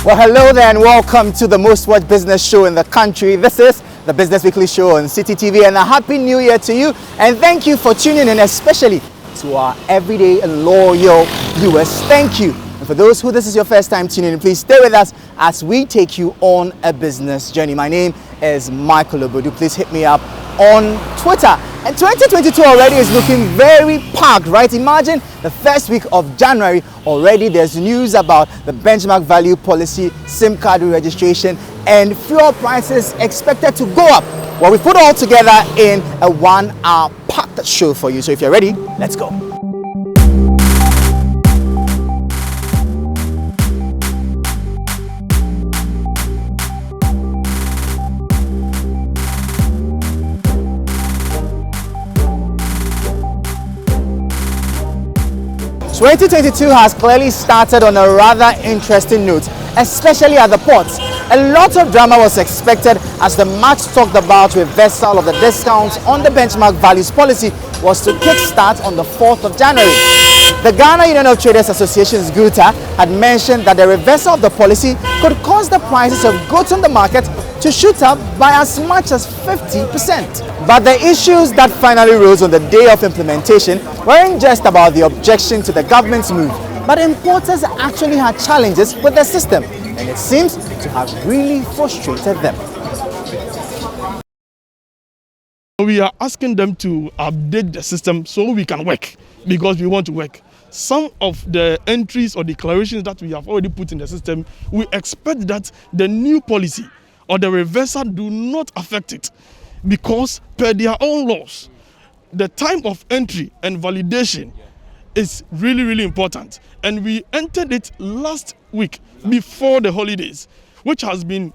Well, hello there and welcome to the most watched business show in the country. This is the Business Weekly Show on City TV, and a happy new year to you. And thank you for tuning in, especially to our everyday and loyal viewers. Thank you. And for those who this is your first time tuning in, please stay with us as we take you on a business journey. My name is Michael Obodu. Please hit me up on Twitter. And 2022 already is looking very packed, right? Imagine the first week of January, already there's news about the benchmark value policy, SIM card registration, and fuel prices expected to go up. Well, we put all together in a 1 hour packed show for you. So if you're ready, let's go. So 2022 has clearly started on a rather interesting note, especially at the ports. A lot of drama was expected as the much talked about reversal of the discounts on the benchmark values policy was to kickstart on the 4th of January. The Ghana Union of Traders Associations, GUTA, had mentioned that the reversal of the policy could cause the prices of goods on the market to shoot up by as much as 50%. But the issues that finally rose on the day of implementation weren't just about the objection to the government's move, but importers actually had challenges with the system, and it seems to have really frustrated them. We are asking them to update the system so we can work, because we want to work. Some of the entries or declarations that we have already put in the system, we expect that the new policy or the reversal do not affect it, because per their own laws, the time of entry and validation is really, really important. And we entered it last week before the holidays, which has been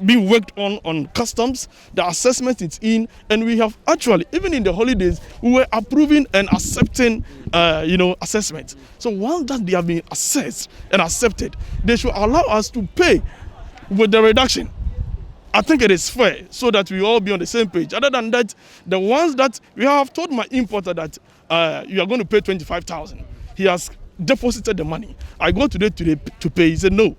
worked on customs, the assessment is in, and we have actually, even in the holidays, we were approving and accepting, assessment. So once that they have been assessed and accepted, they should allow us to pay with the reduction. I think it is fair so that we all be on the same page. Other than that, the ones that we have told my importer that you are going to pay 25,000. He has deposited the money. I go today to pay. He said, no,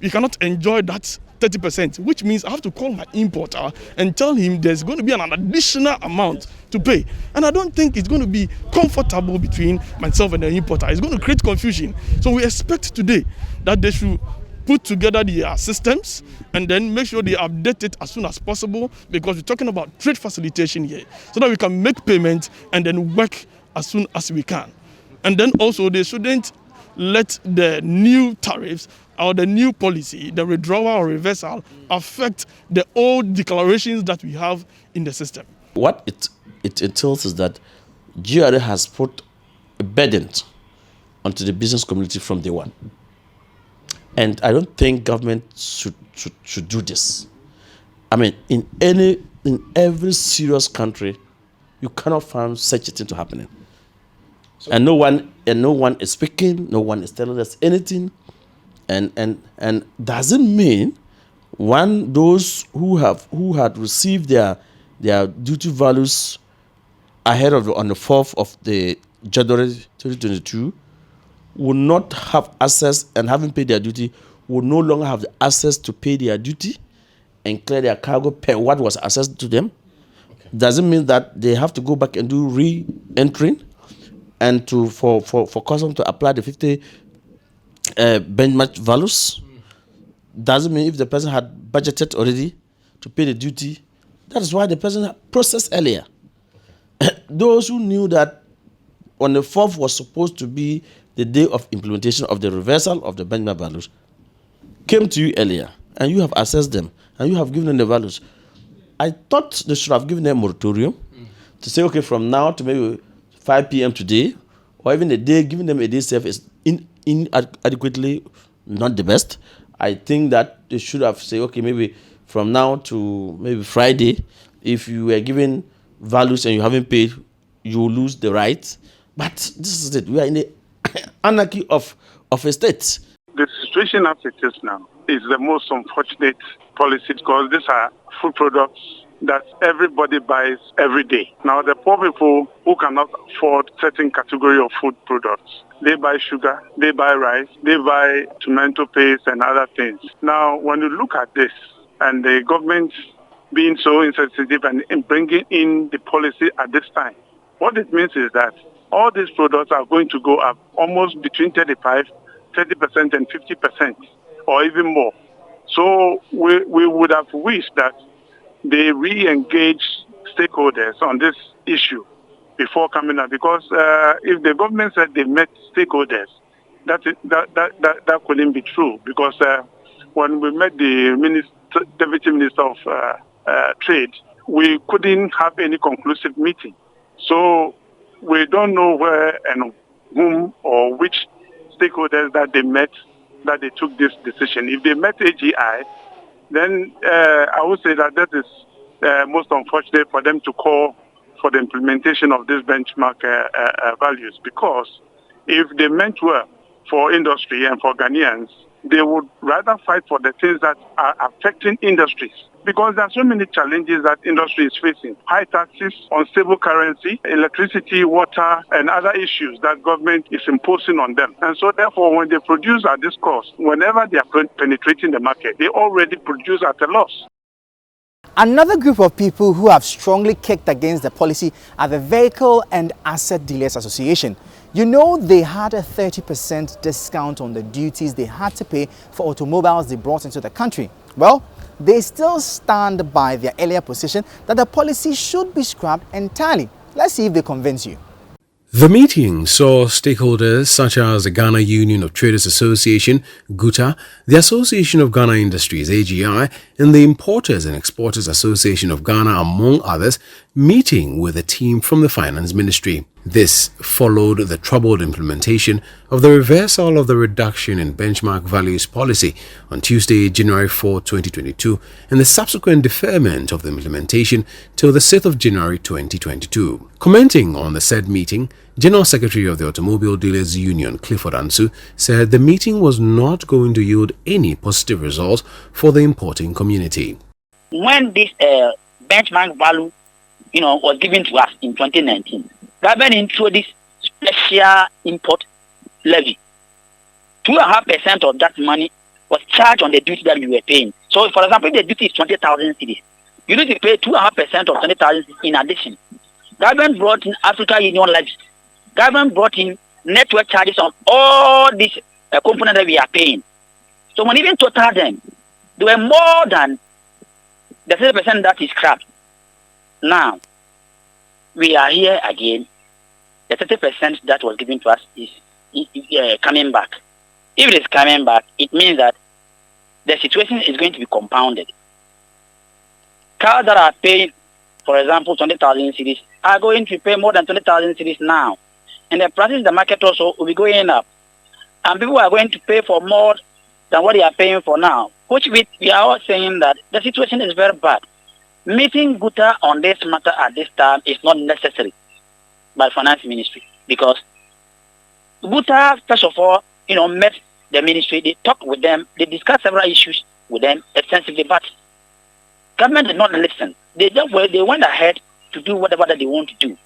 you cannot enjoy that 30%, which means I have to call my importer and tell him there's going to be an additional amount to pay. And I don't think it's going to be comfortable between myself and the importer. It's going to create confusion. So we expect today that they should put together their systems and then make sure they update it as soon as possible, because we're talking about trade facilitation here, so that we can make payment and then work as soon as we can. And then also they shouldn't let the new tariffs or the new policy, the withdrawal or reversal, affect the old declarations that we have in the system. What it entails is that GRA has put a burden onto the business community from day one. And I don't think government should do this. I mean, in every serious country, you cannot find such a thing to happening. So, and no one is speaking, no one is telling us anything. And doesn't mean those who had received their duty values ahead of on the 4th of the January 2022 will not have access, and having paid their duty will no longer have the access to pay their duty and clear their cargo per what was assessed to them. Okay. Doesn't mean that they have to go back and do re-entering and for customs to apply the 50 benchmark values. Doesn't mean if the person had budgeted already to pay the duty. That is why the person had processed earlier. Okay. Those who knew that on the 4th was supposed to be the day of implementation of the reversal of the benchmark values came to you earlier, and you have assessed them, and you have given them the values. I thought they should have given them a moratorium to say, okay, from now to maybe 5 p.m. today, or even a day, giving them a day safe is inadequately not the best. I think that they should have said, okay, maybe from now to maybe Friday, if you were given values and you haven't paid, you will lose the right. But this is it. We are in the anarchy of a state. The situation as it is now is the most unfortunate policy, because these are food products that everybody buys every day. Now, the poor people who cannot afford certain category of food products, they buy sugar, they buy rice, they buy tomato paste and other things. Now, when you look at this and the government being so insensitive and in bringing in the policy at this time, what it means is that all these products are going to go up almost between 30% and 50% or even more. So we would have wished that they re-engage stakeholders on this issue before coming up, because if the government said they met stakeholders, that couldn't be true, because when we met the Deputy Minister of Trade, we couldn't have any conclusive meeting. So we don't know where and whom or which stakeholders that they met that they took this decision. If they met AGI, then I would say that is most unfortunate for them to call for the implementation of these benchmark values, because if they meant well for industry and for Ghanaians, they would rather fight for the things that are affecting industries, because there are so many challenges that industry is facing. High taxes, unstable currency, electricity, water, and other issues that government is imposing on them. And so therefore, when they produce at this cost, whenever they are penetrating the market, they already produce at a loss. Another group of people who have strongly kicked against the policy are the Vehicle and Asset Dealers Association. You know, they had a 30% discount on the duties they had to pay for automobiles they brought into the country. Well, they still stand by their earlier position that the policy should be scrapped entirely. Let's see if they convince you. The meeting saw stakeholders such as the Ghana Union of Traders Association, GUTA, the Association of Ghana Industries, AGI, and the Importers and Exporters Association of Ghana, among others, meeting with a team from the Finance Ministry. This followed the troubled implementation of the reversal of the reduction in benchmark values policy on Tuesday, January 4, 2022, and the subsequent deferment of the implementation till the 6th of January 2022. Commenting on the said meeting, General Secretary of the Automobile Dealers Union, Clifford Ansu, said the meeting was not going to yield any positive results for the importing community. When this benchmark value, was given to us in 2019, government introduced special import levy. 2.5% of that money was charged on the duty that we were paying. So, for example, if the duty is 20,000 cedis, you need to pay 2.5% of 20,000 in addition. Government brought in Africa Union levy. Government brought in network charges on all these components that we are paying. So, when even total them, they were more than the 30% that is scrapped. Now, we are here again. The 30% that was given to us is coming back. If it is coming back, it means that the situation is going to be compounded. Cars that are paying, for example, 20,000 cedis are going to pay more than 20,000 cedis now. And the prices in the market also will be going up. And people are going to pay for more than what they are paying for now, which we are all saying that the situation is very bad. Meeting GUTA on this matter at this time is not necessary by Finance Ministry, because GUTA, first of all, met the ministry, they talked with them, they discussed several issues with them extensively, but government did not listen. They went ahead to do whatever that they want to do.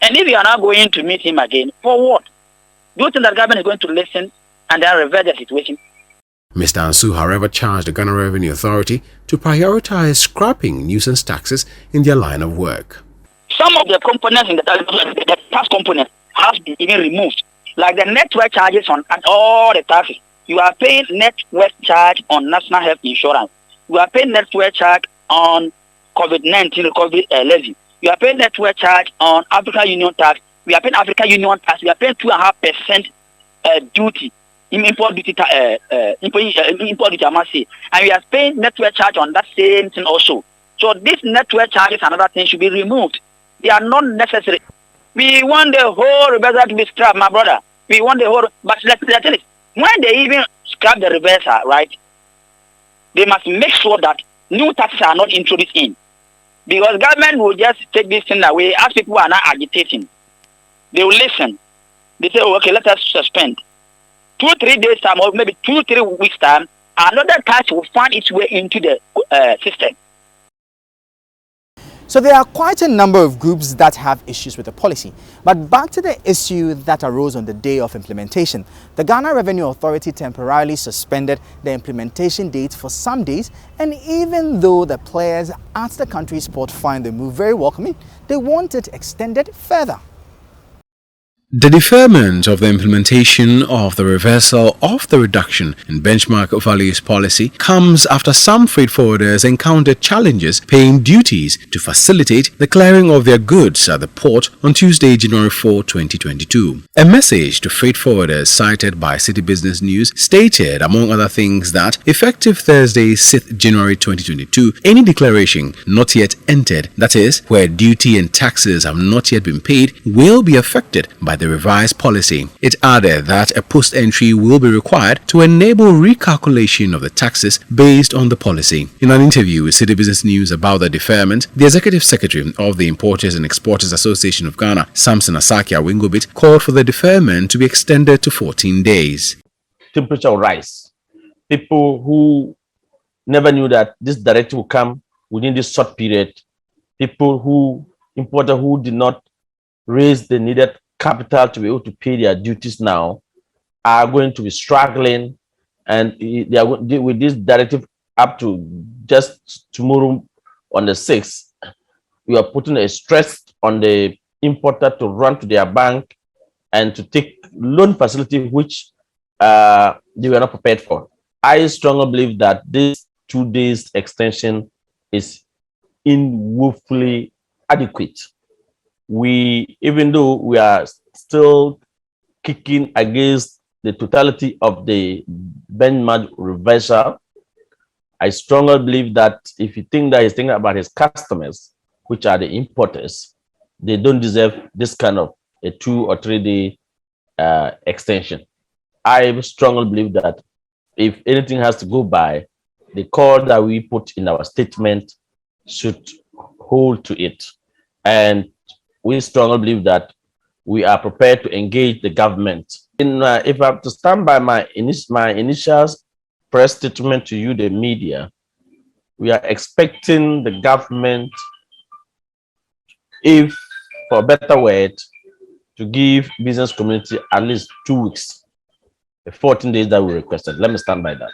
And if you are now going to meet him again, for what? Do you think that government is going to listen and then reverse the situation? Mr. Ansu, however, charged the Ghana Revenue Authority to prioritize scrapping nuisance taxes in their line of work. Some of the components in the tax component have been even removed, like the network charges on all the taxes. You are paying network charge on National Health Insurance. You are paying network charge on COVID-19 recovery levy. You are paying network charge on Africa Union tax. We are paying Africa Union tax. We are paying 2.5% duty. Import duty, I must say, and we are paying network charge on that same thing also. So this network charges and other things should be removed. They are not necessary. We want the whole reversal to be scrapped, my brother. We want the whole, but let's tell you, when they even scrap the reversal, right, they must make sure that new taxes are not introduced in, because government will just take this thing away as people are not agitating. They will listen. They say, oh, okay, let us suspend. 2-3 days time, or maybe 2-3 weeks time, another tax will find its way into the system. So there are quite a number of groups that have issues with the policy. But back to the issue that arose on the day of implementation. The Ghana Revenue Authority temporarily suspended the implementation date for some days, and even though the players at the country's port find the move very welcoming, they want it extended further. The deferment of the implementation of the reversal of the reduction in benchmark values policy comes after some freight forwarders encountered challenges paying duties to facilitate the clearing of their goods at the port on Tuesday, January 4, 2022. A message to freight forwarders cited by City Business News stated, among other things, that effective Thursday, 6th January 2022, any declaration not yet entered, that is, where duty and taxes have not yet been paid, will be affected by the revised policy. It added that a post-entry will be required to enable recalculation of the taxes based on the policy. In an interview with City Business News about the deferment, the Executive Secretary of the Importers and Exporters Association of Ghana, Samson Asaki Awingobit, called for the deferment to be extended to 14 days. Temperature will rise. People who never knew that this directive will come within this short period, importers who did not raise the needed capital to be able to pay their duties now are going to be struggling, and they are with this directive up to just tomorrow on the 6th. We are putting a stress on the importer to run to their bank and to take loan facility which they were not prepared for. I strongly believe that this 2 days extension is woefully adequate. Even though we are still kicking against the totality of the benchmark reversal, I strongly believe that if you think that he's thinking about his customers, which are the importers, they don't deserve this kind of a 2 or 3 day extension. I strongly believe that if anything has to go by, the call that we put in our statement should hold to it. And we strongly believe that we are prepared to engage the government. If I have to stand by my initial press statement to you, the media, we are expecting the government, if for a better word, to give business community at least 2 weeks, the 14 days that we requested. Let me stand by that.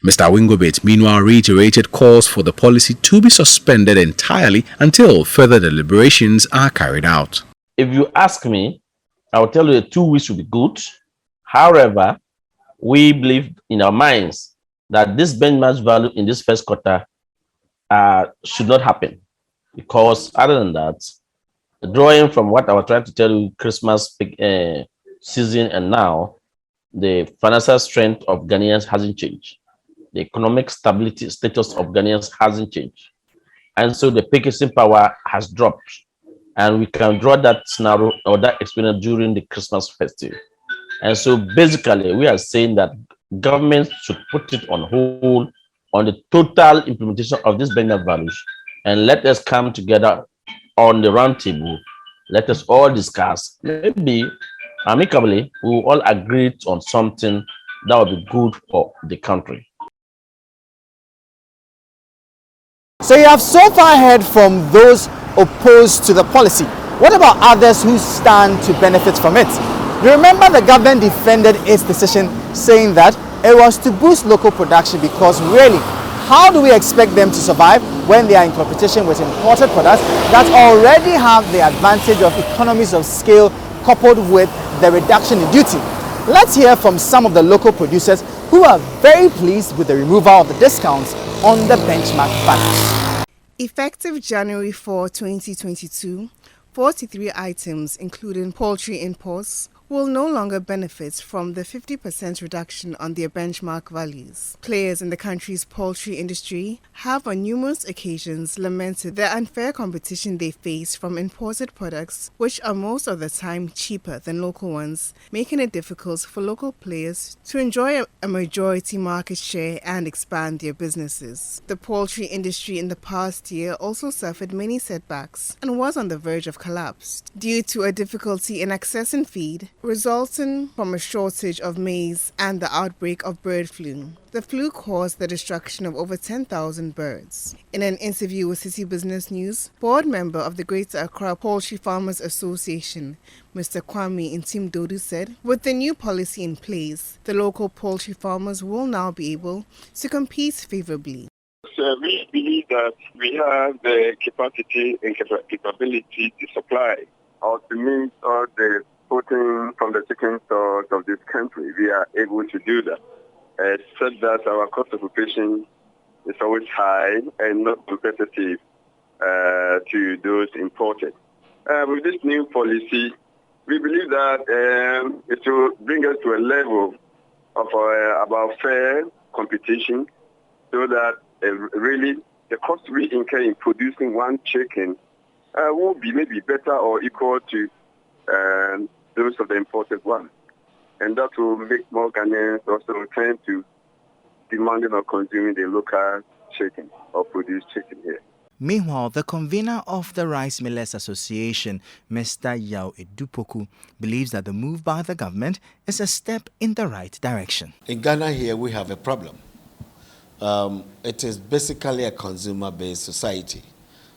Mr. Awingobit, meanwhile, reiterated calls for the policy to be suspended entirely until further deliberations are carried out. If you ask me, I will tell you that 2 weeks will be good. However, we believe in our minds that this benchmark value in this first quarter should not happen, because other than that, drawing from what I was trying to tell you, Christmas season and now, the financial strength of Ghanaians hasn't changed. The economic stability status of Ghanaians hasn't changed. And so the purchasing power has dropped. And we can draw that scenario or that experience during the Christmas festival. And so basically, we are saying that government should put it on hold on the total implementation of this benchmark values, and let us come together on the round table. Let us all discuss. Maybe amicably, we will all agree on something that will be good for the country. So you have so far heard from those opposed to the policy. What about others who stand to benefit from it? You remember the government defended its decision, saying that it was to boost local production, because really, how do we expect them to survive when they are in competition with imported products that already have the advantage of economies of scale coupled with the reduction in duty? Let's hear from some of the local producers who are very pleased with the removal of the discounts on the benchmark values. Effective January 4, 2022, 43 items, including poultry imports, will no longer benefit from the 50% reduction on their benchmark values. Players in the country's poultry industry have on numerous occasions lamented the unfair competition they face from imported products, which are most of the time cheaper than local ones, making it difficult for local players to enjoy a majority market share and expand their businesses. The poultry industry in the past year also suffered many setbacks and was on the verge of collapse due to a difficulty in accessing feed, resulting from a shortage of maize and the outbreak of bird flu. The flu caused the destruction of over 10,000 birds. In an interview with City Business News, board member of the Greater Accra Poultry Farmers Association, Mr. Kwame Intim-Dodu said, with the new policy in place, the local poultry farmers will now be able to compete favorably. So we believe that we have the capacity and capability to supply or to meet all the protein from the chicken stores of this country. We are able to do that. Except that our cost of operation is always high and not competitive to those imported. With this new policy, we believe that it will bring us to a level of about fair competition, so that really the cost we incur in producing one chicken will be maybe better or equal to those of the imported one. And that will make more Ghanaians also turn to demanding or consuming the local chicken or produced chicken here. Meanwhile, the convener of the Rice Millers Association, Mr. Yao Edupoku, believes that the move by the government is a step in the right direction. In Ghana here, we have a problem. It is basically a consumer-based society.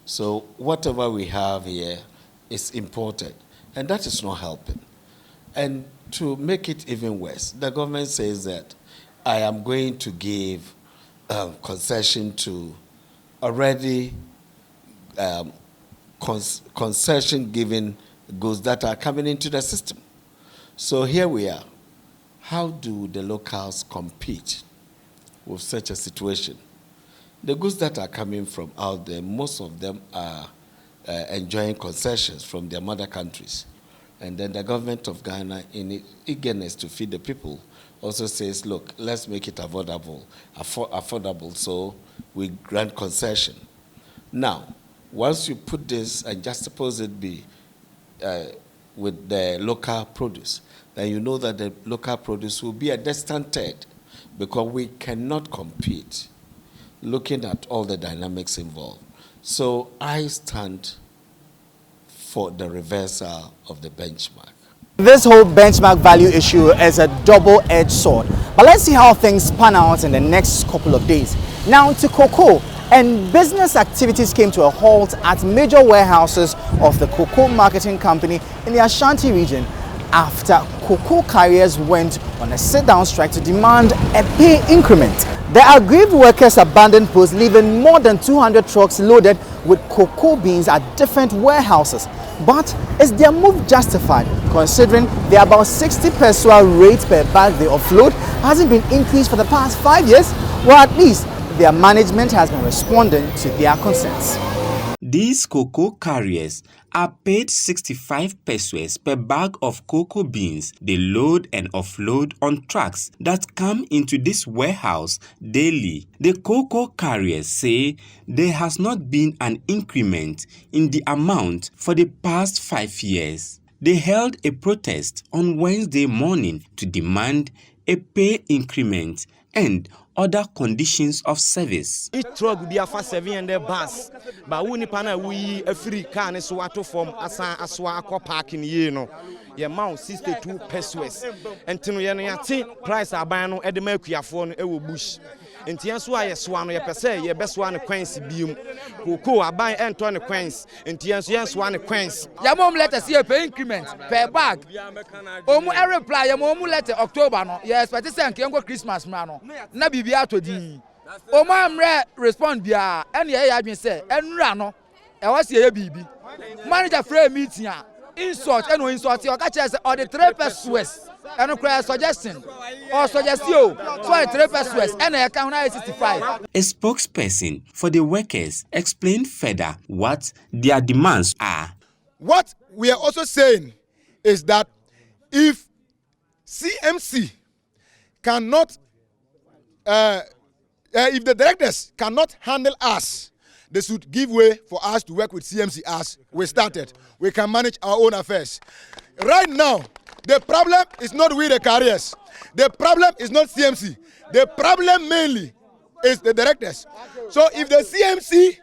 So whatever we have here is imported, and that is not helping. And to make it even worse, the government says that I am going to give concession to already concession given goods that are coming into the system. So here we are. How do the locals compete with such a situation? The goods that are coming from out there, most of them are enjoying concessions from their mother countries. And then the government of Ghana, in its eagerness to feed the people, also says, look, let's make it affordable, so we grant concession. Now, once you put this and just suppose it be with the local produce, then you know that the local produce will be a distant third, because we cannot compete looking at all the dynamics involved. So I stand for the reversal of the benchmark. This whole benchmark value issue is a double-edged sword. But let's see how things pan out in the next couple of days. Now to cocoa, and business activities came to a halt at major warehouses of the cocoa marketing company in the Ashanti region after cocoa carriers went on a sit-down strike to demand a pay increment. The aggrieved workers abandoned posts, leaving more than 200 trucks loaded with cocoa beans at different warehouses. But is their move justified, considering the about 60 pesewa rate per bag they offload hasn't been increased for the past 5 years? Well, at least their management has been responding to their concerns. These cocoa carriers are paid 65 pesewas per bag of cocoa beans they load and offload on trucks that come into this warehouse daily. The cocoa carriers say there has not been an increment in the amount for the past 5 years. They held a protest on Wednesday morning to demand a pay increment and other conditions of service. Each truck will be for 700 bus, but we need we a free car is what from aswa parking ye no. Your amount 62 pesewas, and to price are buying at the Mercury phone a bush. And Tiansua, yes, one of your your best one acquaintance beam. Cocoa are buying and 20 coins, and Tiansua one acquaintance. Your mom let us see a pay increment per bag. I reply, your mom letter October, no, yes, but it's a Kiango Christmas mano. Nabi Biato D. Mom respond bia, and the I been said, and Rano, I was here, baby. Manager frame meeting, insult and no insult your catchers or the 3 pesewas. And a suggestion or suggestion so I 3 pesewas and I account 65. A spokesperson for the workers explained further what their demands are. What we are also saying is that if CMC cannot, if the directors cannot handle us, they should give way for us to work with CMC as we started. We can manage our own affairs. Right now, the problem is not with the carriers. The problem is not CMC. The problem mainly is the directors. So if the CMC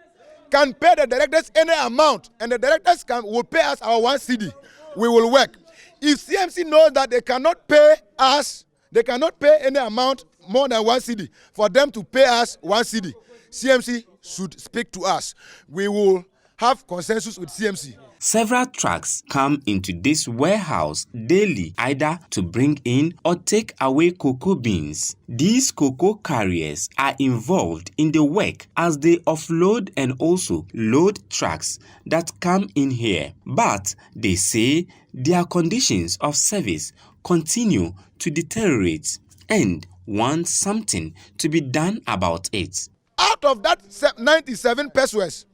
can pay the directors any amount and the directors will pay us our 1 cedi, we will work. If CMC knows that they cannot pay us, they cannot pay any amount more than 1 cedi for them to pay us 1 cedi, CMC should speak to us. We will have consensus with CMC. Several trucks come into this warehouse daily either to bring in or take away cocoa beans. These cocoa carriers are involved in the work as they offload and also load trucks that come in here. But they say their conditions of service continue to deteriorate and want something to be done about it. Out of that 97 pesos,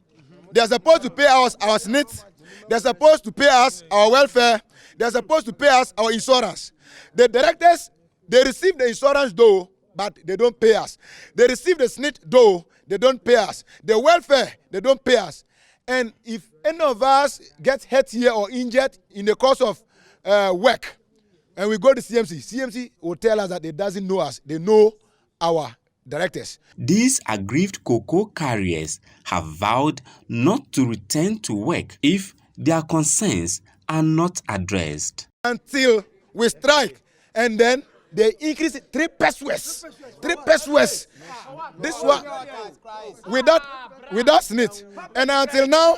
they are supposed to pay us our SNIT. They're supposed to pay us our welfare. They're supposed to pay us our insurance. The directors, they receive the insurance though, but they don't pay us. They receive the SNIT though, they don't pay us. The welfare, they don't pay us. And if any of us gets hurt here or injured in the course of work, and we go to CMC, CMC will tell us that they doesn't know us. They know our directors. These aggrieved cocoa carriers have vowed not to return to work if their concerns are not addressed. Until we strike, and then they increase it 3 pesos. 3 pesos. This one without SNIT. And until now,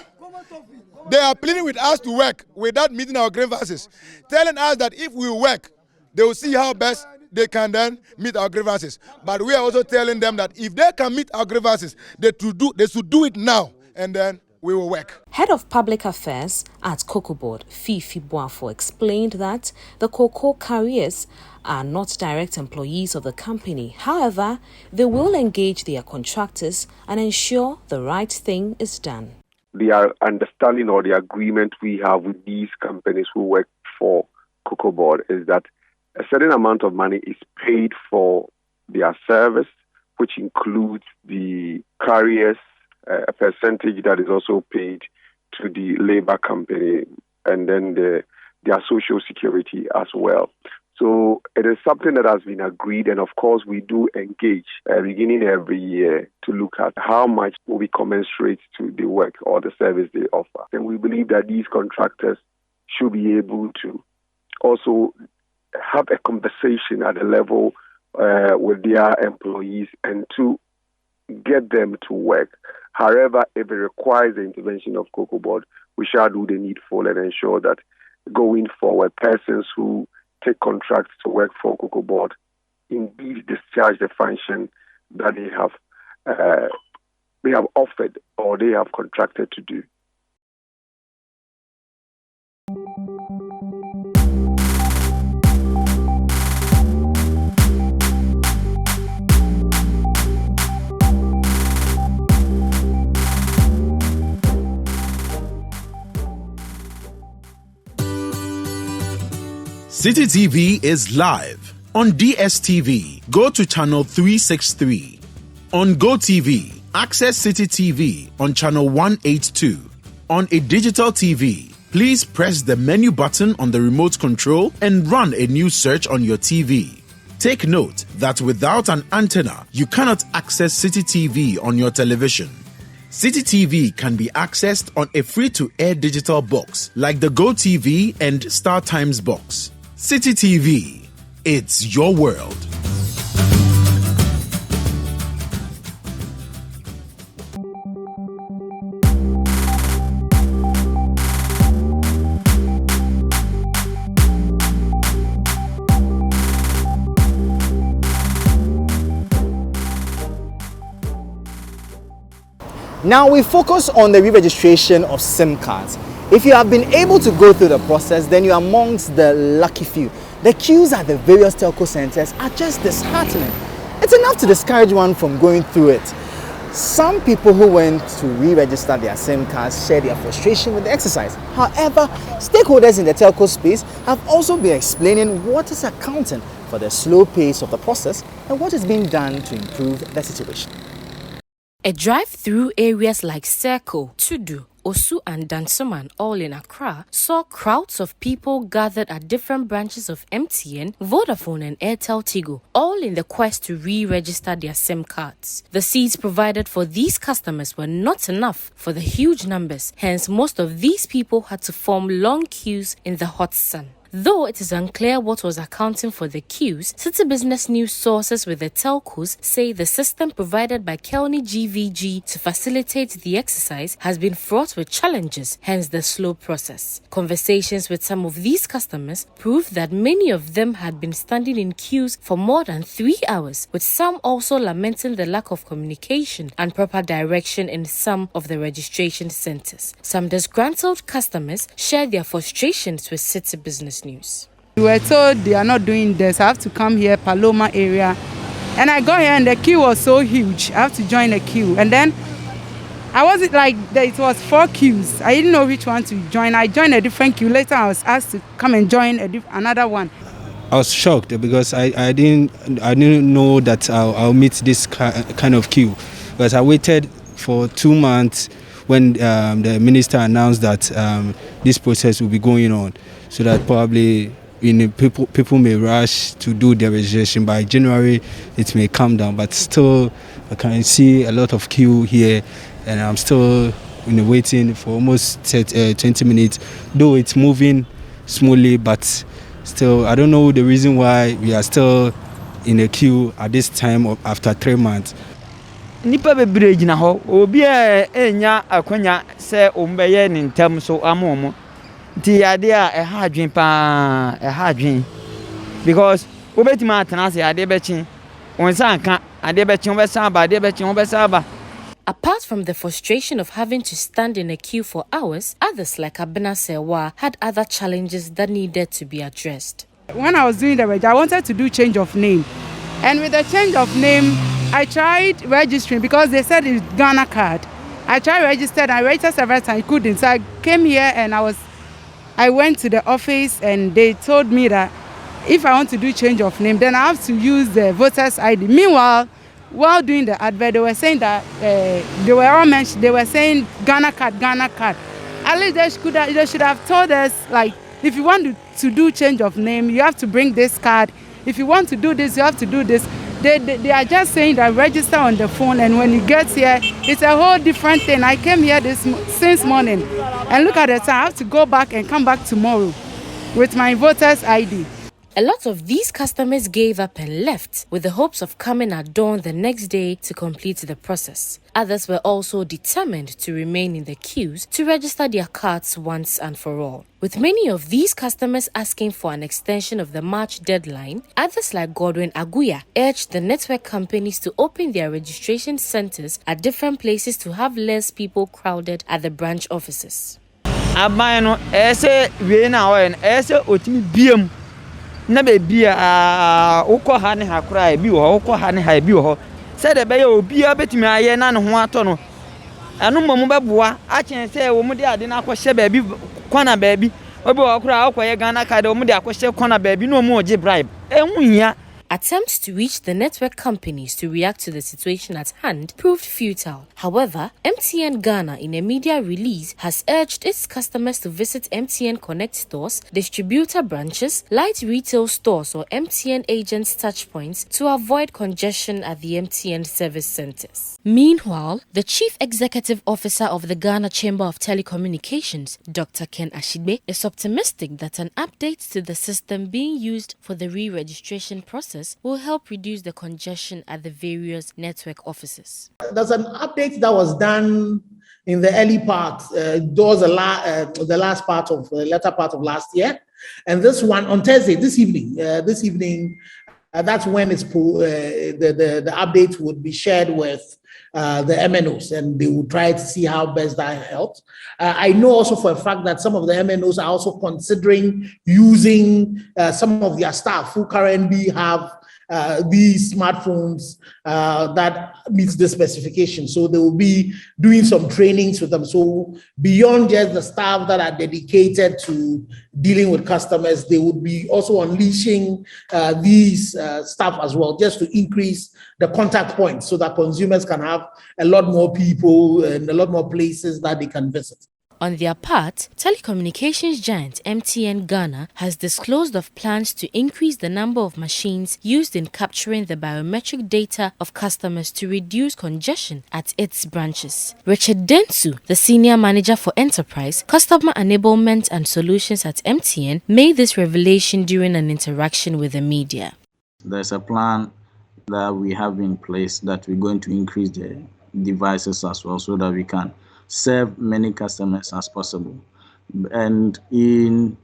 they are pleading with us to work without meeting our grievances, telling us that if we work, they will see how best they can then meet our grievances. But we are also telling them that if they can meet our grievances, they should do it now, and then we will work. Head of Public Affairs at Cocoa Board, Fifi Boafo, explained that the cocoa carriers are not direct employees of the company. However, they will engage their contractors and ensure the right thing is done. The understanding or the agreement we have with these companies who work for Cocoa Board is that a certain amount of money is paid for their service, which includes the carriers, a percentage that is also paid to the labor company, and then their social security as well. So it is something that has been agreed, and of course we do engage beginning every year to look at how much will be commensurate to the work or the service they offer. And we believe that these contractors should be able to also have a conversation at a level with their employees and to get them to work. However, if it requires the intervention of Cocoa Board, we shall do the needful and ensure that going forward, persons who take contracts to work for Cocoa Board indeed discharge the function that they have offered or they have contracted to do. City TV is live on DSTV. Go to channel 363. On GoTV, access City TV on channel 182. On a digital TV, please press the menu button on the remote control and run a new search on your TV. Take note that without an antenna, you cannot access City TV on your television. City TV can be accessed on a free-to-air digital box like the GoTV and StarTimes box. City TV, it's your world. Now we focus on the re-registration of SIM cards. If you have been able to go through the process, then you're amongst the lucky few. The queues at the various telco centers are just disheartening. It's enough to discourage one from going through it. Some people who went to re-register their SIM cards share their frustration with the exercise. However, stakeholders in the telco space have also been explaining what is accounting for the slow pace of the process and what is being done to improve the situation. A drive through areas like Serco, Tudu, Osu and Dansoman, all in Accra, saw crowds of people gathered at different branches of MTN, Vodafone and Airtel Tigo, all in the quest to re-register their SIM cards. The seats provided for these customers were not enough for the huge numbers, hence most of these people had to form long queues in the hot sun. Though it is unclear what was accounting for the queues, City Business News sources with the telcos say the system provided by Kelny GVG to facilitate the exercise has been fraught with challenges, hence the slow process. Conversations with some of these customers proved that many of them had been standing in queues for more than 3 hours, with some also lamenting the lack of communication and proper direction in some of the registration centers. Some disgruntled customers shared their frustrations with City Business News. We were told they are not doing this. I have to come here, Paloma area. And I got here and the queue was so huge. I have to join a queue. And then I wasn't like, it was 4 queues. I didn't know which one to join. I joined a different queue. Later I was asked to come and join another one. I was shocked because I didn't know that I'll meet this kind of queue. Because I waited for 2 months when the minister announced that this process will be going on, so that probably people may rush to do their registration. By January it may calm down, but still I can see a lot of queue here, and I'm still waiting for almost 20 minutes, though it's moving smoothly, but still I don't know the reason why we are still in a queue at this time after 3 months. Nipa bebre gina ho obi enya akwanya se ombeye ne ntam so amomo nti ade a ha adwen pa ha adwen because obetima atena se ade bechi onsa anka ade bechi obesa aba ade bechi obesa aba. Apart from the frustration of having to stand in a queue for hours, others like Abena Sewa had other challenges that needed to be addressed. When I was doing the reg, I wanted to do change of name, and with the change of name I tried registering because they said it's Ghana card. I tried registered. I registered several times. I couldn't. So I came here and I went to the office and they told me that if I want to do change of name, then I have to use the voter's ID. Meanwhile, while doing the advert, they were saying that they were all mentioned. They were saying Ghana card, Ghana card. At least they should have told us, like, if you want to do change of name, you have to bring this card. If you want to do this, you have to do this. They are just saying that register on the phone, and when you get here, it's a whole different thing. I came here since morning, and look at the time. I have to go back and come back tomorrow with my voter's ID. A lot of these customers gave up and left with the hopes of coming at dawn the next day to complete the process. Others were also determined to remain in the queues to register their cards once and for all. With many of these customers asking for an extension of the March deadline, others like Godwin Aguya urged the network companies to open their registration centers at different places to have less people crowded at the branch offices. Abayano ese we na o en ese otimi biem na be bia ukọ ha ne ha kra e bi wo ukọ ha ne ha e bi wo se de be ye obi abetimi aye na ne ho ato no anu momu beboa a chen se wo mu de ade na akọ hye ba bi kwana ba bi obi wo kra akọ Ghana card wo mu de akọ hye kwana ba bi no mu oje bribe ehun hia. Attempts to reach the network companies to react to the situation at hand proved futile. However, MTN Ghana, in a media release, has urged its customers to visit MTN Connect stores, distributor branches, light retail stores, or MTN agents' touchpoints to avoid congestion at the MTN service centers. Meanwhile, the Chief Executive Officer of the Ghana Chamber of Telecommunications, Dr. Ken Ashigbe, is optimistic that an update to the system being used for the re-registration process will help reduce the congestion at the various network offices. There's an update that was done in the early part, the last part of the latter part of last year, and this one on Thursday, this evening, that's when the update would be shared with the MNOs, and they will try to see how best that helps. I know also for a fact that some of the MNOs are also considering using some of their staff who currently have these smartphones that meets the specification. So they will be doing some trainings with them. So beyond just the staff that are dedicated to dealing with customers, they would be also unleashing these staff as well, just to increase the contact points so that consumers can have a lot more people and a lot more places that they can visit. On their part, telecommunications giant MTN Ghana has disclosed of plans to increase the number of machines used in capturing the biometric data of customers to reduce congestion at its branches. Richard Dentsu, the Senior Manager for Enterprise, Customer Enablement and Solutions at MTN, made this revelation during an interaction with the media. There's a plan that we have in place that we're going to increase the devices as well so that we can serve many customers as possible. And in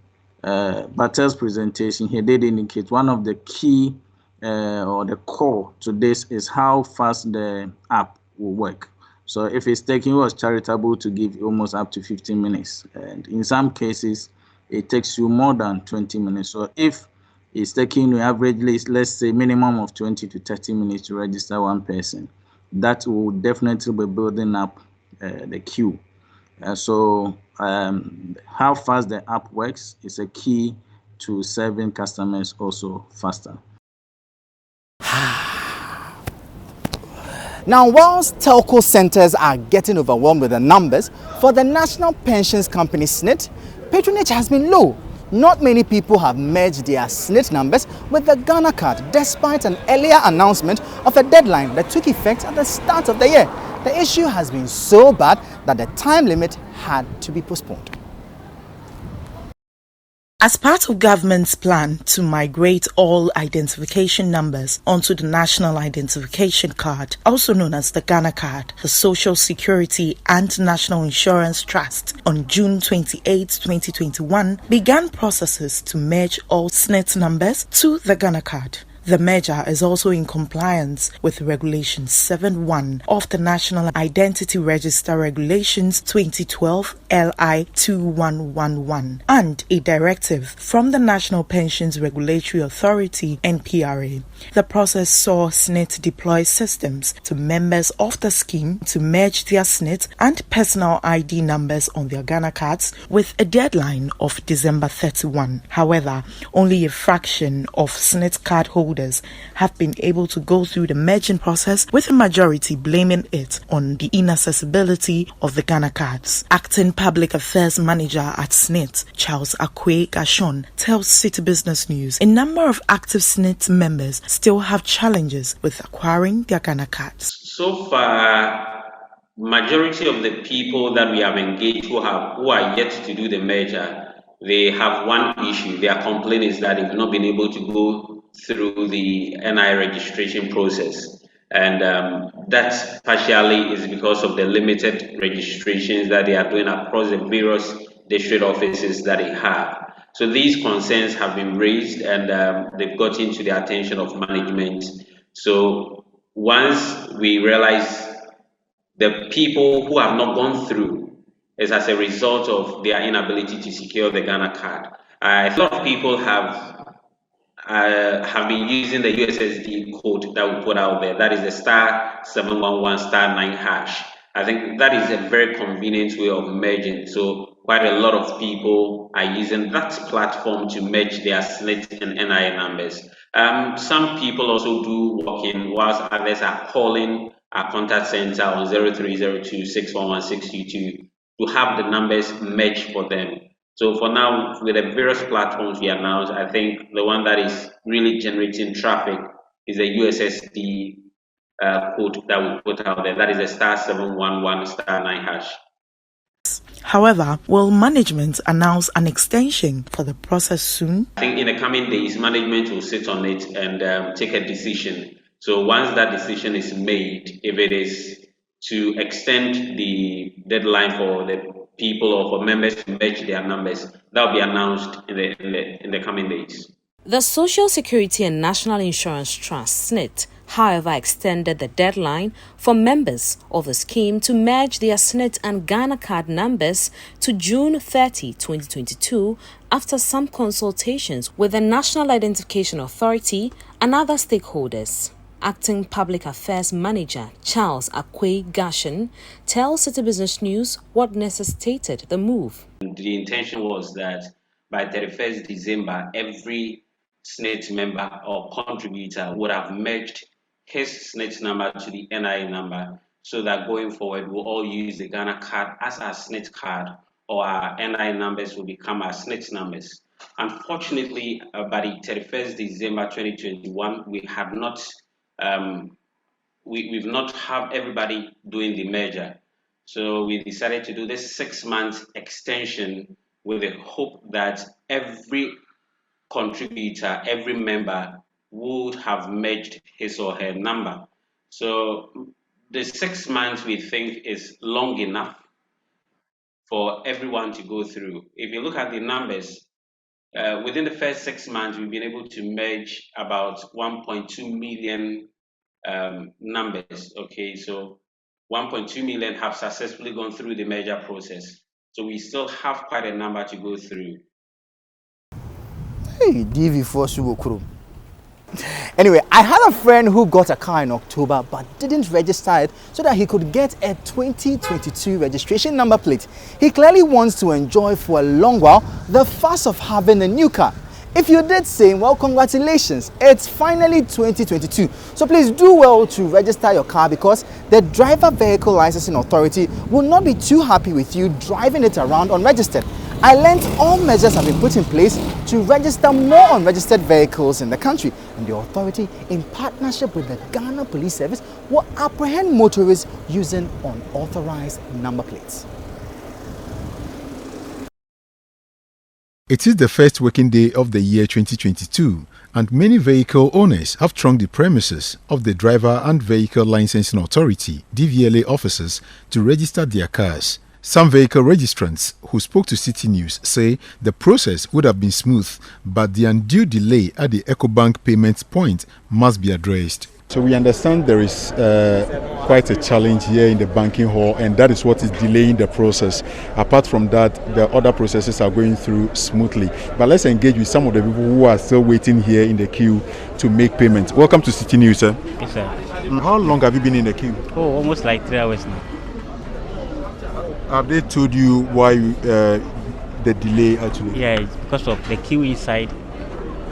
Bartel's presentation, he did indicate one of the key or the core to this is how fast the app will work. So if it's taking us charitable to give almost up to 15 minutes, and in some cases, it takes you more than 20 minutes. So if it's taking you averagely, let's say, minimum of 20 to 30 minutes to register one person, that will definitely be building up the queue. So how fast the app works is a key to serving customers also faster. Now, whilst telco centers are getting overwhelmed with the numbers, for the National Pensions Company SSNIT, patronage has been low. Not many people have merged their SSNIT numbers with the Ghana card, despite an earlier announcement of a deadline that took effect at the start of the year. The issue has been so bad that the time limit had to be postponed. As part of government's plan to migrate all identification numbers onto the National Identification Card, also known as the Ghana Card, the Social Security and National Insurance Trust, on June 28, 2021, began processes to merge all SSNIT numbers to the Ghana Card. The merger is also in compliance with Regulation 7.1 of the National Identity Register Regulations 2012 LI 2111 and a directive from the National Pensions Regulatory Authority NPRA. The process saw SSNIT deploy systems to members of the scheme to merge their SSNIT and personal ID numbers on their Ghana cards with a deadline of December 31. However, only a fraction of SSNIT card holders have been able to go through the merging process, with a majority blaming it on the inaccessibility of the Ghana cards. Acting Public Affairs Manager at SSNIT, Charles Akwe Gashon, tells City Business News a number of active SSNIT members still have challenges with acquiring their Ghana cards. So far, majority of the people that we have engaged who are yet to do the merger, they have one issue. Their complaint is that they've not been able to go through the NI registration process, and that partially is because of the limited registrations that they are doing across the various district offices that they have. So these concerns have been raised, and they've got into the attention of management. So once we realize the people who have not gone through is as a result of their inability to secure the Ghana card, a lot of people have been using the USSD code that we put out there. That is the *711*9#. I think that is a very convenient way of merging. So quite a lot of people are using that platform to merge their SSNIT and NIN numbers. Some people also do walk-in, whilst others are calling our contact center on 0302-611-622 to have the numbers merged for them. So for now, with the various platforms we announced, I think the one that is really generating traffic is the USSD code that we put out there. That is the *711*9#. However, will management announce an extension for the process soon? I think in the coming days, management will sit on it and take a decision. So once that decision is made, if it is to extend the deadline for the people or for members to merge their numbers, that will be announced in the coming days. The Social Security and National Insurance Trust, SSNIT, however, extended the deadline for members of the scheme to merge their SSNIT and Ghana card numbers to June 30, 2022, after some consultations with the National Identification Authority and other stakeholders. Acting Public Affairs Manager Charles Akwe Gashon tells City Business News what necessitated the move. The intention was that by 31st December, every SSNIT member or contributor would have merged his SSNIT number to the NIN number, so that going forward we'll all use the Ghana card as our SSNIT card or our NI numbers will become our SNCS numbers. Unfortunately, by the 31st December 2021, we had not, we've not have everybody doing the merger. So we decided to do this 6-month extension with the hope that every contributor, every member would have merged his or her number. So the 6 months we think is long enough for everyone to go through. If you look at the numbers, within the first 6 months, we've been able to merge about 1.2 million numbers. Okay, so 1.2 million have successfully gone through the merger process. So we still have quite a number to go through. Hey, DV4 Subokuro. Anyway, I had a friend who got a car in October but didn't register it so that he could get a 2022 registration number plate. He clearly wants to enjoy for a long while the fuss of having a new car. If you did same, well, congratulations, it's finally 2022. So please do well to register your car because the Driver Vehicle Licensing Authority will not be too happy with you driving it around unregistered. I learned all measures have been put in place to register more unregistered vehicles in the country, and the authority, in partnership with the Ghana Police Service, will apprehend motorists using unauthorized number plates. It is the first working day of the year 2022, and many vehicle owners have thronged the premises of the Driver and Vehicle Licensing Authority (DVLA) offices to register their cars. Some vehicle registrants who spoke to City News say the process would have been smooth, but the undue delay at the EcoBank payment point must be addressed. So we understand there is quite a challenge here in the banking hall, and that is what is delaying the process. Apart from that, the other processes are going through smoothly. But let's engage with some of the people who are still waiting here in the queue to make payments. Welcome to City News, sir. Yes, sir. How long have you been in the queue? Oh, almost like 3 hours now. Have they told you why the delay actually? Yeah, it's because of the queue inside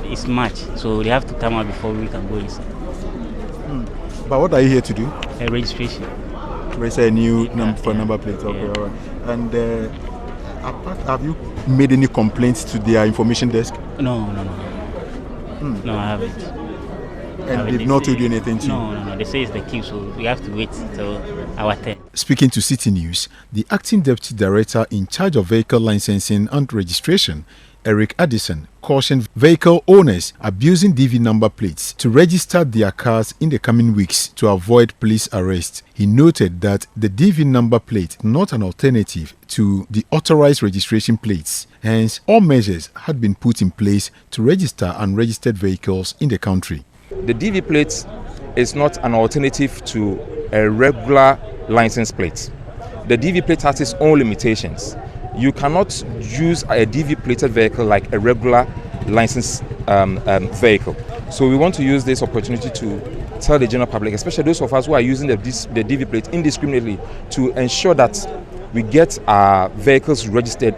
is much, so they have to come out before we can go inside. But what are you here to do? Registration. Register a new number plate. Okay, all right. And have you made any complaints to their information desk? No. No, I haven't. And they've not told you anything to you? No. They say it's the queue, so we have to wait till our turn. Speaking to City News, the acting deputy director in charge of vehicle licensing and registration, Eric Addison, cautioned vehicle owners abusing DV number plates to register their cars in the coming weeks to avoid police arrest. He noted that the DV number plate not an alternative to the authorized registration plates. Hence, all measures had been put in place to register unregistered vehicles in the country. The DV plate is not an alternative to a regular license plate. The DV plate has its own limitations. You cannot use a DV plated vehicle like a regular licensed vehicle. So we want to use this opportunity to tell the general public, especially those of us who are using the DV plate indiscriminately, to ensure that we get our vehicles registered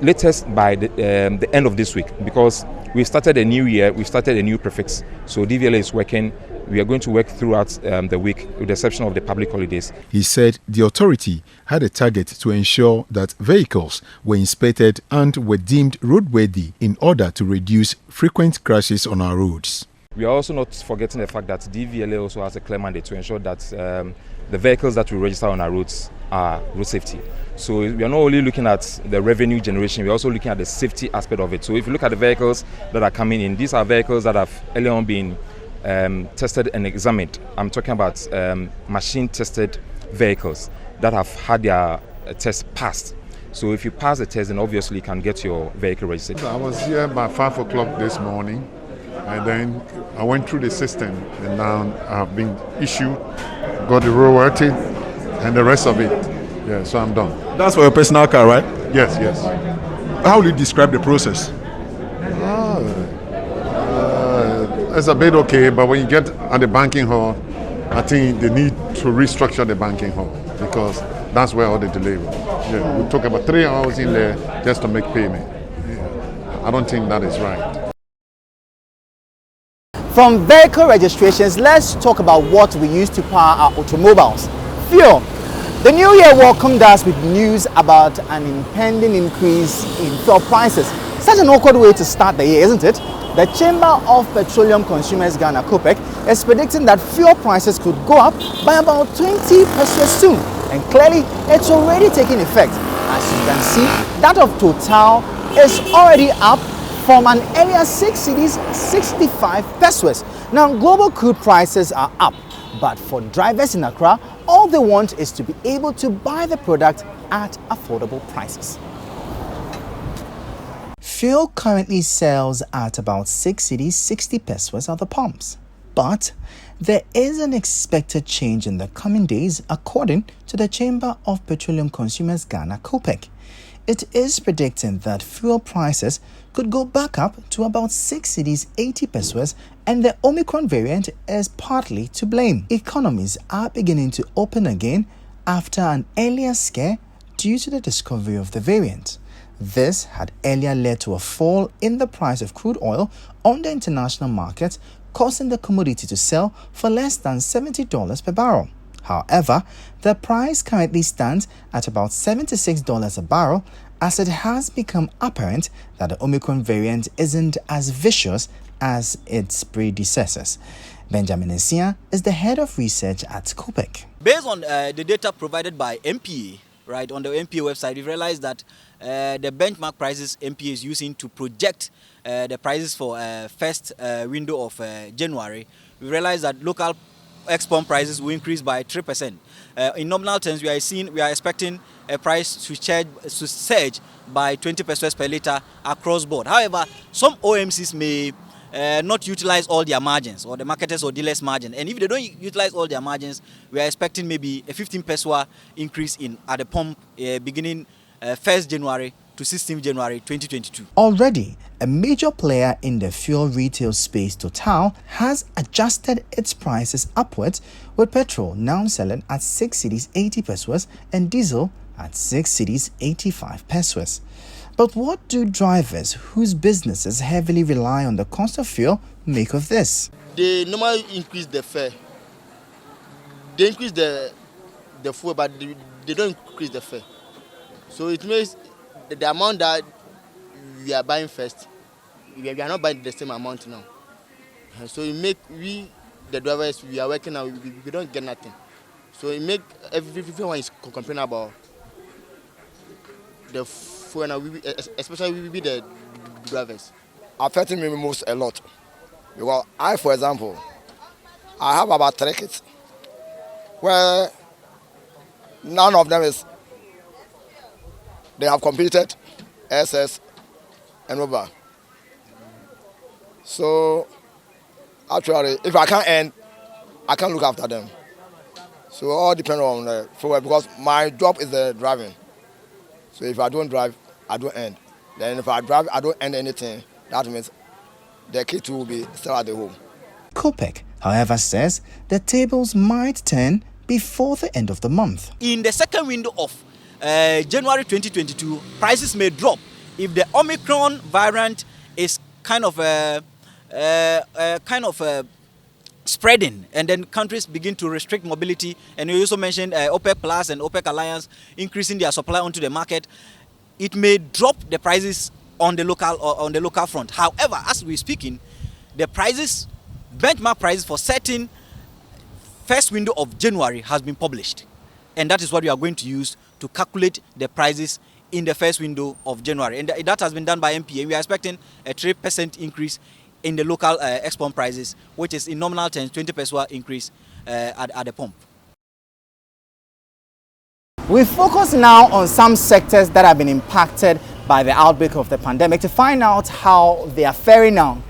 latest by the end of this week, because we started a new year, we started a new prefix. So DVLA is working. We are going to work throughout the week, with the exception of the public holidays. He said the authority had a target to ensure that vehicles were inspected and were deemed roadworthy in order to reduce frequent crashes on our roads. We are also not forgetting the fact that DVLA also has a clear mandate to ensure that the vehicles that we register on our roads are road safety. So we are not only looking at the revenue generation, we are also looking at the safety aspect of it. So if you look at the vehicles that are coming in, these are vehicles that have earlier on been tested and examined. I'm talking about machine tested vehicles that have had their test passed. So if you pass the test, then obviously you can get your vehicle registered. I was here by 5 o'clock this morning, and then I went through the system, and now I've been issued, got the roadworthy and the rest of it. Yeah, so I'm done. That's for your personal car, right? Yes. How would you describe the process? It's a bit okay, but when you get at the banking hall, I think they need to restructure the banking hall, because that's where all the delay was. Yeah, we took about 3 hours in there just to make payment. Yeah. I don't think that is right. From vehicle registrations, let's talk about what we use to power our automobiles. Fuel. The new year welcomed us with news about an impending increase in fuel prices. Such an awkward way to start the year, isn't it? The Chamber of Petroleum Consumers Ghana (COPEC) is predicting that fuel prices could go up by about 20 pesos soon, and clearly it's already taking effect. As you can see, that of Total is already up from an earlier 6 cedis 65 pesos. Now global crude prices are up, but for drivers in Accra, all they want is to be able to buy the product at affordable prices. Fuel currently sells at about 6 cedis 60 pesos at the pumps, but there is an expected change in the coming days according to the Chamber of Petroleum Consumers Ghana (COPEC). It is predicting that fuel prices could go back up to about 6 cedis 80 pesos, and the Omicron variant is partly to blame. Economies are beginning to open again after an earlier scare due to the discovery of the variant. This had earlier led to a fall in the price of crude oil on the international market, causing the commodity to sell for less than $70 per barrel. However, the price currently stands at about $76 a barrel, as it has become apparent that the Omicron variant isn't as vicious as its predecessors. Benjamin Nsia is the head of research at COPEC. Based on the data provided by MPA, right, on the MPA website, we realized that the benchmark prices MPA is using to project the prices for first window of January, we realized that local export prices will increase by 3%. In nominal terms, we are expecting a price to surge by 20 pesos per litre across board. However, some OMCs may not utilize all their margins, or the marketers or dealers margin. And if they don't utilize all their margins, we are expecting maybe a 15 peso increase at the pump beginning 1st January to 16th January 2022. Already, a major player in the fuel retail space, Total, has adjusted its prices upwards, with petrol now selling at 6 cedis 80 pesos and diesel at 6 cedis 85 pesos. But what do drivers whose businesses heavily rely on the cost of fuel make of this? They normally increase the fare. They increase the fuel, but they don't increase the fare. So it makes the amount that we are buying first, we are not buying the same amount now. So it make the drivers, we are working now, we don't get nothing. So it make everyone is complaining about the fuel now, especially we the drivers. Affecting me most a lot. Because I, for example, I have about 3 kids where none of them is, they have completed SS and over. So actually, if I can't earn, I can't look after them. So all depends on the fuel, because my job is the driving. So if I don't drive, I don't earn. Then if I drive, I don't earn anything. That means the kids will be still at the home. COPEC, however, says the tables might turn before the end of the month. In the second window of January 2022, prices may drop if the Omicron variant is kind of spreading, and then countries begin to restrict mobility. And you also mentioned OPEC Plus and OPEC Alliance increasing their supply onto the market. It may drop the prices on the local front. However, as we're speaking, the prices, benchmark prices for certain first window of January has been published, and that is what we are going to use to calculate the prices in the first window of January. And that has been done by MPA. We are expecting a 3% increase in the local export prices, which is in nominal terms 20 peso increase at the pump. We focus now on some sectors that have been impacted by the outbreak of the pandemic to find out how they are faring now.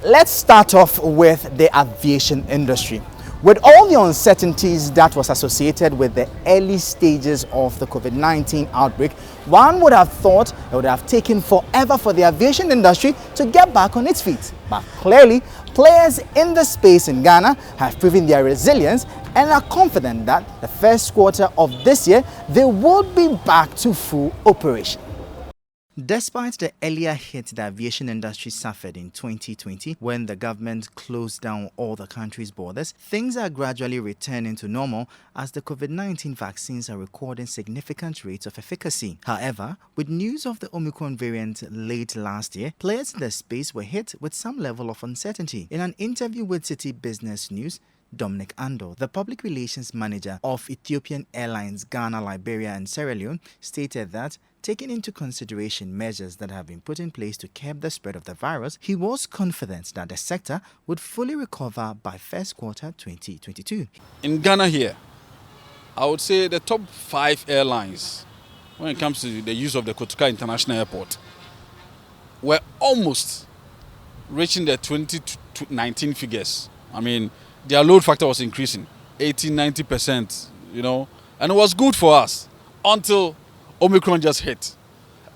Let's start off with the aviation industry. With all the uncertainties that was associated with the early stages of the COVID-19 outbreak, one would have thought it would have taken forever for the aviation industry to get back on its feet. But clearly, players in the space in Ghana have proven their resilience and are confident that the first quarter of this year, they will be back to full operation. Despite the earlier hit the aviation industry suffered in 2020 when the government closed down all the country's borders, things are gradually returning to normal as the COVID-19 vaccines are recording significant rates of efficacy. However, with news of the Omicron variant late last year, players in the space were hit with some level of uncertainty. In an interview with City Business News, Dominic Ando, the public relations manager of Ethiopian Airlines Ghana, Liberia and Sierra Leone, stated that taking into consideration measures that have been put in place to curb the spread of the virus, he was confident that the sector would fully recover by first quarter 2022. In Ghana here, I would say the top 5 airlines when it comes to the use of the Kotoka International Airport were almost reaching the 2019 figures. I mean, their load factor was increasing 80-90%, and it was good for us until Omicron just hit.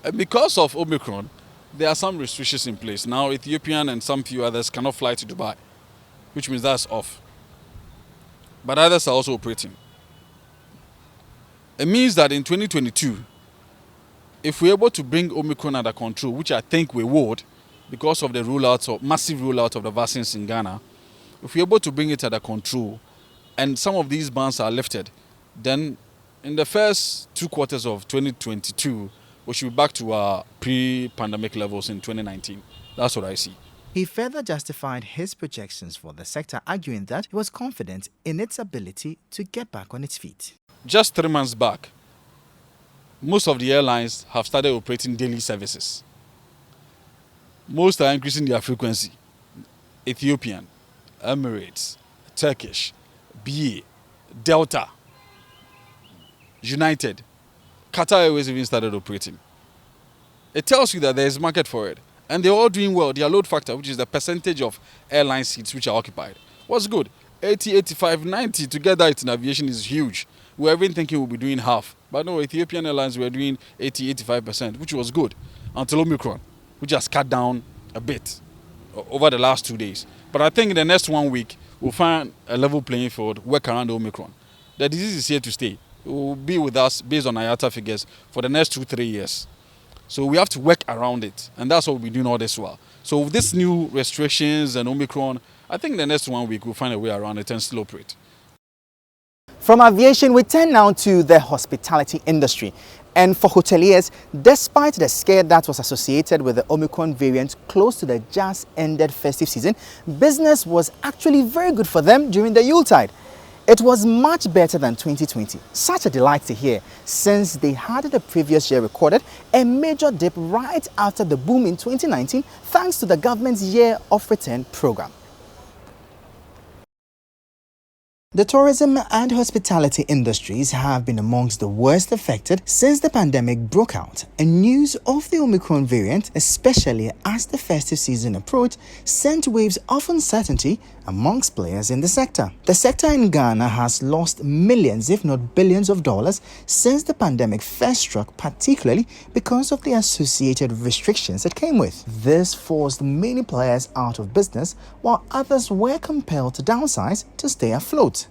And because of Omicron, there are some restrictions in place. Now Ethiopian and some few others cannot fly to Dubai, which means that's off. But others are also operating. It means that in 2022, if we're able to bring Omicron under control, which I think we would, because of the massive rollout of the vaccines in Ghana, if we're able to bring it under control and some of these bans are lifted, then in the first 2 quarters of 2022, we should be back to our pre-pandemic levels in 2019. That's what I see. He further justified his projections for the sector, arguing that he was confident in its ability to get back on its feet. Just 3 months back, most of the airlines have started operating daily services. Most are increasing their frequency. Ethiopian, Emirates, Turkish, BA, Delta, United, Qatar Airways even started operating. It tells you that there is market for it. And they're all doing well. Their load factor, which is the percentage of airline seats which are occupied, was good. 80, 85, 90 together in aviation is huge. We were even thinking we'll be doing half. But no, Ethiopian Airlines were doing 80, 85%, which was good until Omicron, which has cut down a bit over the last 2 days. But I think in the next 1 week, we'll find a level playing field, work around Omicron. The disease is here to stay. It will be with us based on IATA figures for the next 2-3 years. So we have to work around it. And that's what we'll be doing all this while. So with these new restrictions and Omicron, I think in the next 1 week, we'll find a way around it and still operate. From aviation, we turn now to the hospitality industry. And for hoteliers, despite the scare that was associated with the Omicron variant close to the just ended festive season, business was actually very good for them during the Yuletide. It was much better than 2020. Such a delight to hear, since they had the previous year recorded a major dip right after the boom in 2019 thanks to the government's Year of Return program. The tourism and hospitality industries have been amongst the worst affected since the pandemic broke out, and news of the Omicron variant, especially as the festive season approached, sent waves of uncertainty amongst players in the sector. The sector in Ghana has lost millions, if not billions of dollars since the pandemic first struck, particularly because of the associated restrictions it came with. This forced many players out of business, while others were compelled to downsize to stay afloat.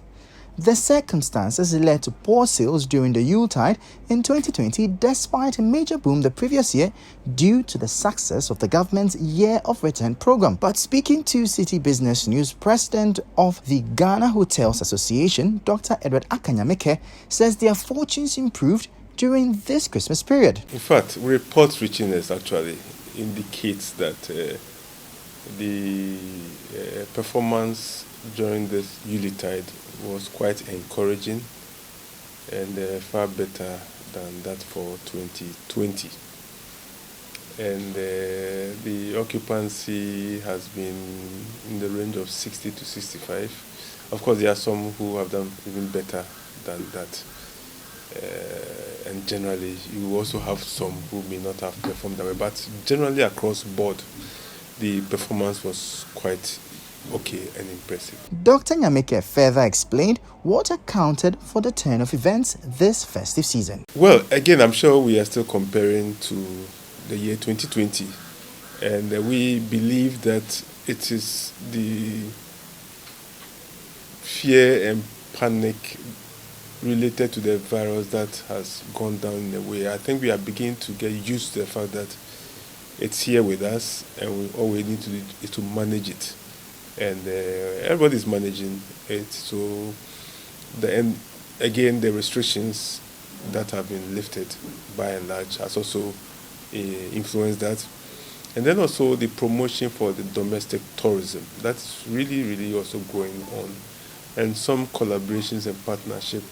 The circumstances led to poor sales during the Yuletide in 2020, despite a major boom the previous year due to the success of the government's Year of Return program. But speaking to City Business News, President of the Ghana Hotels Association, Dr. Edward Akanyamike, says their fortunes improved during this Christmas period. In fact, reports reaching us actually indicates that the performance during this Yuletide was quite encouraging and far better than that for 2020. And the occupancy has been in the range of 60 to 65. Of course, there are some who have done even better than that. And generally, you also have some who may not have performed that way. But generally, across board, the performance was quite okay and impressive. Dr. Nyamike further explained what accounted for the turn of events this festive season. Well, again, I'm sure we are still comparing to the year 2020, and we believe that it is the fear and panic related to the virus that has gone down in a way. I think we are beginning to get used to the fact that it's here with us, and all we need to do is to manage it. And everybody's managing it. So, again, the restrictions that have been lifted by and large has also influenced that. And then also the promotion for the domestic tourism. That's really, really also going on. And some collaborations and partnership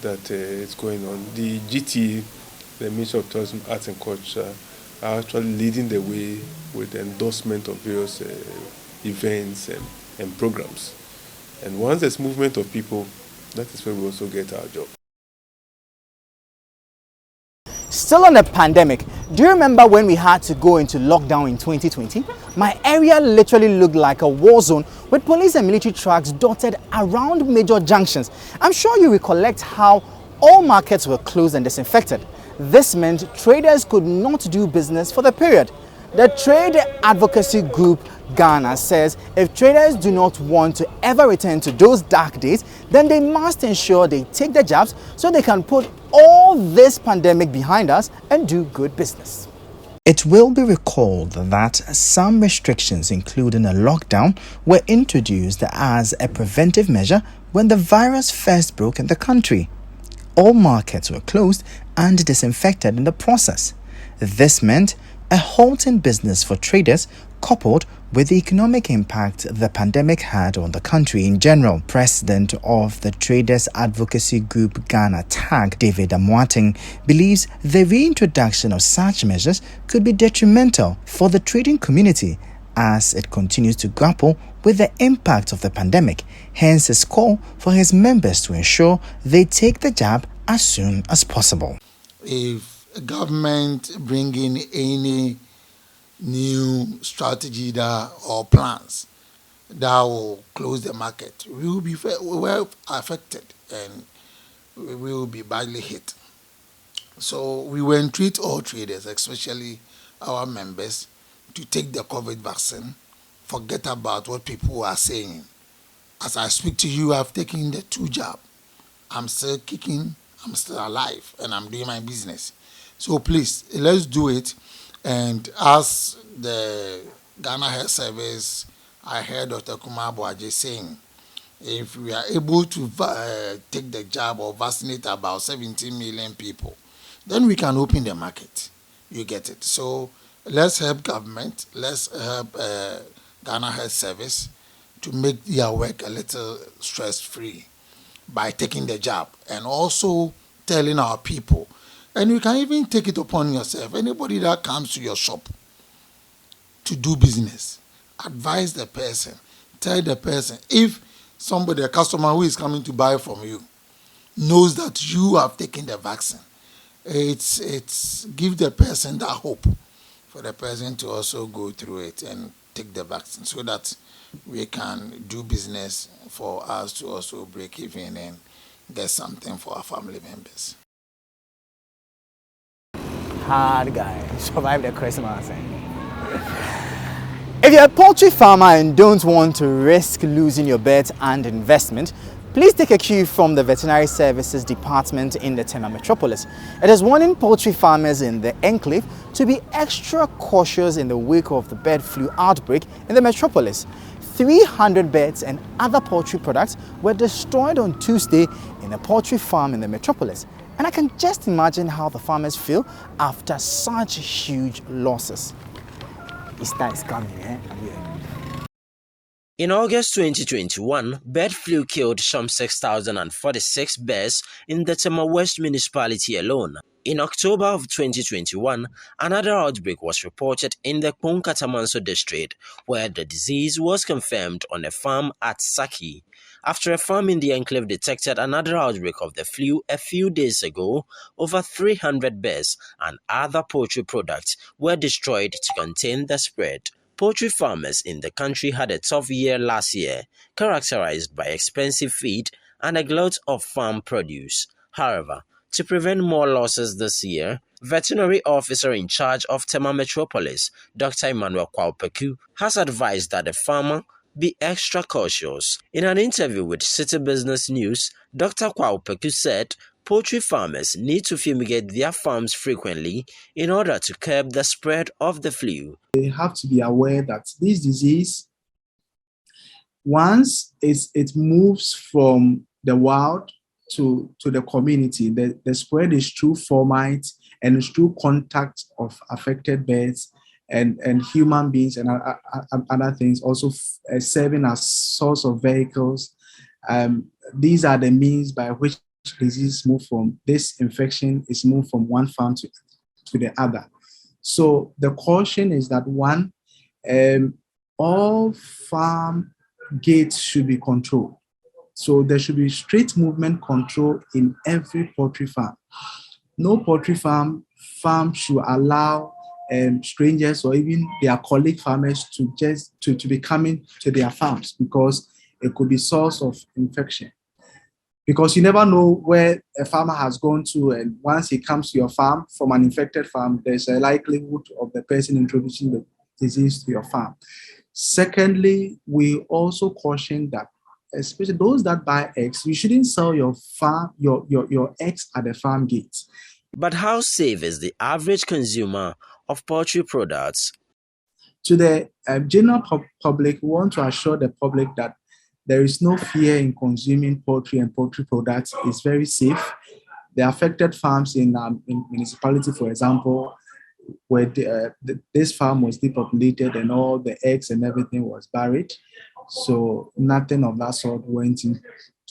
that is going on. The GT, the Ministry of Tourism, Arts and Culture, are actually leading the way with the endorsement of various events and programs. And once there's movement of people, that is where we also get our job. Still on the pandemic, do you remember when we had to go into lockdown in 2020? My area literally looked like a war zone with police and military trucks dotted around major junctions. I'm sure you recollect how all markets were closed and disinfected. This meant traders could not do business for the period. The trade advocacy group Ghana says if traders do not want to ever return to those dark days, then they must ensure they take the jabs so they can put all this pandemic behind us and do good business. It will be recalled that some restrictions, including a lockdown, were introduced as a preventive measure when the virus first broke in the country. All markets were closed and disinfected in the process. This meant a halt in business for traders, coupled with the economic impact the pandemic had on the country in general. President of the Traders Advocacy Group Ghana TAG, David Amoateng, believes the reintroduction of such measures could be detrimental for the trading community as it continues to grapple with the impact of the pandemic. Hence his call for his members to ensure they take the jab as soon as possible. If government bring in any new strategy or plans that will close the market, we will be well affected and we will be badly hit. So we will entreat all traders, especially our members, to take the COVID vaccine. Forget about what people are saying. As I speak to you, I've taken the 2 jab. I'm still kicking, I'm still alive, and I'm doing my business. So please, let's do it. And as the Ghana Health Service, I heard Dr. Kumar Boaje saying, if we are able to take the jab or vaccinate about 17 million people, then we can open the market. You get it. So let's help government, let's help Ghana Health Service to make their work a little stress-free by taking the jab and also telling our people. And you can even take it upon yourself. Anybody that comes to your shop to do business, advise the person, tell the person, if somebody, a customer who is coming to buy from you, knows that you have taken the vaccine, it's give the person that hope for the person to also go through it and take the vaccine so that we can do business for us to also break even and get something for our family members. Hard guy, survive the Christmas. If you're a poultry farmer and don't want to risk losing your birds and investment, please take a cue from the Veterinary Services Department in the Tema Metropolis. It is warning poultry farmers in the enclave to be extra cautious in the wake of the bird flu outbreak in the metropolis. 300 birds and other poultry products were destroyed on Tuesday in a poultry farm in the metropolis. And I can just imagine how the farmers feel after such huge losses. Easter is coming, eh? In August 2021, bird flu killed some 6,046 birds in the Tema West municipality alone. In October of 2021, another outbreak was reported in the Kpong-Katamanso district, where the disease was confirmed on a farm at Saki. After a farm in the enclave detected another outbreak of the flu a few days ago, over 300 birds and other poultry products were destroyed to contain the spread. Poultry farmers in the country had a tough year last year, characterized by expensive feed and a glut of farm produce. However, to prevent more losses this year, Veterinary Officer in charge of Tema Metropolis, Dr. Emmanuel Kwaupeku, has advised that the farmer be extra cautious. In an interview with City Business News, Dr. Kwaupeku said Poultry farmers need to fumigate their farms frequently in order to curb the spread of the flu. They have to be aware that this disease, once it moves from the wild to the community, the spread is through fomites and it's through contact of affected birds and human beings and other things, also serving as source of vehicles. These are the means by which disease move from, this infection is moved from one farm to the other. So the caution is that one, all farm gates should be controlled. So there should be strict movement control in every poultry farm. No poultry farm should allow strangers or even their colleague farmers to be coming to their farms, because it could be source of infection. Because you never know where a farmer has gone to, and once he comes to your farm from an infected farm, there's a likelihood of the person introducing the disease to your farm. Secondly, we also caution that, especially those that buy eggs, you shouldn't sell your eggs at the farm gates. But how safe is the average consumer of poultry products? To the general public, we want to assure the public that there is no fear in consuming poultry and poultry products. It's very safe. The affected farms in municipality, for example, where this farm was depopulated and all the eggs and everything was buried. So nothing of that sort went into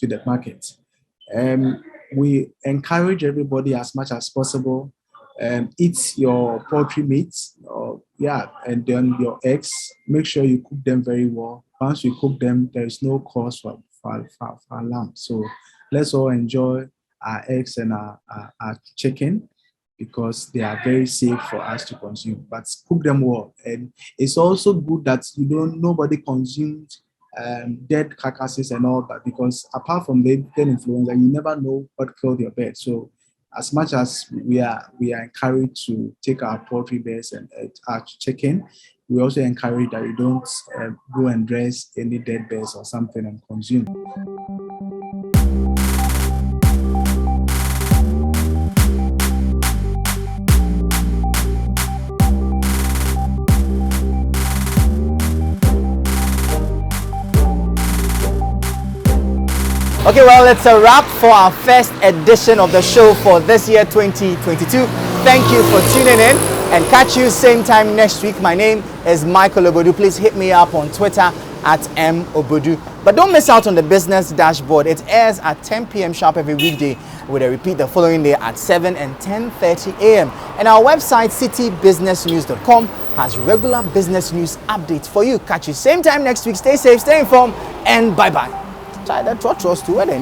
the market. We encourage everybody as much as possible, eat your poultry meat, and then your eggs, make sure you cook them very well. Once you cook them, there is no cause for alarm. So let's all enjoy our eggs and our chicken, because they are very safe for us to consume. But cook them well. And it's also good that nobody consumes dead carcasses and all that, because apart from the influenza, you never know what killed your bird. So as much as we are encouraged to take our poultry birds and our chicken, we also encourage that you don't go and dress any dead birds or something and consume. Okay, well, it's a wrap for our first edition of the show for this year 2022. Thank you for tuning in, and catch you same time next week. My name is Michael Obodu. Please hit me up on Twitter at @mobodu. But don't miss out on the Business Dashboard. It airs at 10 p.m. sharp every weekday, with a repeat the following day at 7 and 10:30 a.m. And our website, citybusinessnews.com, has regular business news updates for you. Catch you same time next week. Stay safe, stay informed, and bye-bye. Try that trust to where they